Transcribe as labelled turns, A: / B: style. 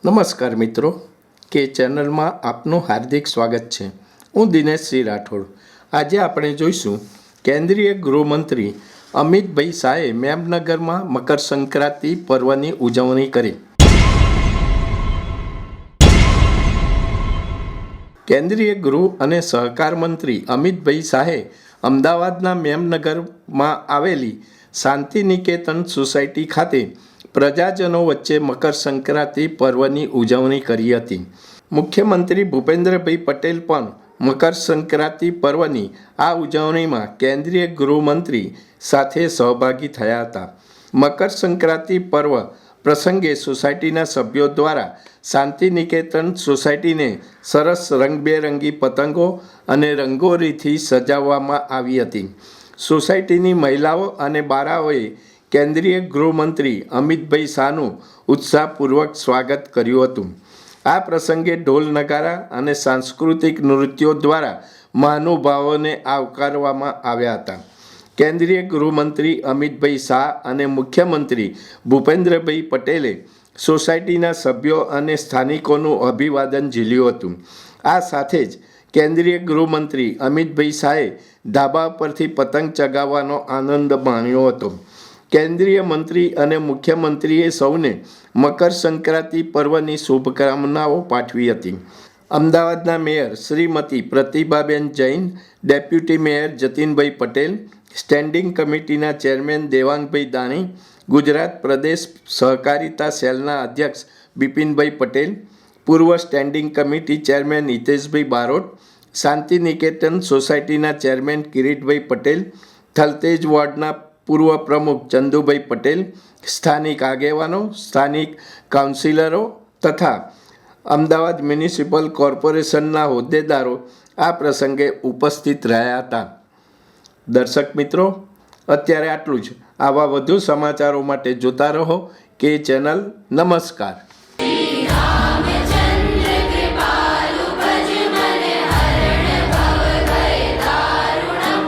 A: નમસ્કાર મિત્રો, કે ચેનલમાં આપનું હાર્દિક સ્વાગત છે। હું દિનેશ સિંહ રાઠોડ। આજે આપણે જોઈશું કેન્દ્રીય ગૃહમંત્રી અમિતભાઈ શાહે મેમનગરમાં મકર સંક્રાંતિ પર્વની ઉજવણી કરી। કેન્દ્રીય ગૃહ અને સહકાર મંત્રી અમિતભાઈ શાહે અમદાવાદના મેમનગરમાં આવેલી શાંતિ નિકેતન સોસાયટી ખાતે પ્રજાજનો વચ્ચે મકર સંક્રાંતિ પર્વની ઉજવણી કરી હતી। મુખ્યમંત્રી ભૂપેન્દ્રભાઈ પટેલ પણ મકર સંક્રાંતિ પર્વની આ ઉજવણીમાં કેન્દ્રીય ગૃહમંત્રી સાથે સહભાગી થયા હતા। મકર સંક્રાંતિ પર્વ પ્રસંગે સોસાયટીના સભ્યો દ્વારા શાંતિ નિકેતન સોસાયટીને સરસ રંગબેરંગી પતંગો અને રંગોળીથી સજાવવામાં આવી હતી। સોસાયટીની મહિલાઓ અને બાળાઓએ કેન્દ્રીય ગૃહમંત્રી અમિતભાઈ શાહનું ઉત્સાહપૂર્વક સ્વાગત કર્યું હતું। આ પ્રસંગે ઢોલ નગારા અને સાંસ્કૃતિક નૃત્યો દ્વારા મહાનુભાવોને આવકારવામાં આવ્યા હતા। કેન્દ્રીય ગૃહમંત્રી અમિતભાઈ શાહ અને મુખ્યમંત્રી ભૂપેન્દ્રભાઈ પટેલે સોસાયટીના સભ્યો અને સ્થાનિકોનું અભિવાદન ઝીલ્યું હતું। આ સાથે જ કેન્દ્રીય ગૃહમંત્રી અમિતભાઈ શાહે ધાબા પરથી પતંગ ચગાવવાનો આનંદ માણ્યો હતો। કેન્દ્રીય મંત્રી અને મુખ્યમંત્રીએ સૌને મકર સંક્રાંતિ પર્વની શુભકામનાઓ પાઠવી હતી। અમદાવાદના mayor Shrimati Pratibhaben Jain, deputy mayor Jatinbhai Patel, standing કમિટીના ચેરમેન દેવાંગભાઈ દાણી, ગુજરાત પ્રદેશ સહકારિતા સેલના અધ્યક્ષ બિપિનભાઈ પટેલ, પૂર્વ standing committee chairman Hiteshbhai Barot, Shanti Niketan સોસાયટીના ચેરમેન કિરીટભાઈ પટેલ, થલતેજ વોર્ડના પૂર્વ પ્રમુખ ચંદુભાઈ પટેલ, સ્થાનિક આગેવાનો, સ્થાનિક કાઉન્સિલરો તથા અમદાવાદ મ્યુનિસિપલ કોર્પોરેશનના હોદ્દેદારો આ પ્રસંગે ઉપસ્થિત રહ્યા હતા। દર્શક મિત્રો, અત્યારે આટલું જ। આવા વધુ સમાચારો માટે જોતા રહો કે ચેનલ। નમસ્કાર।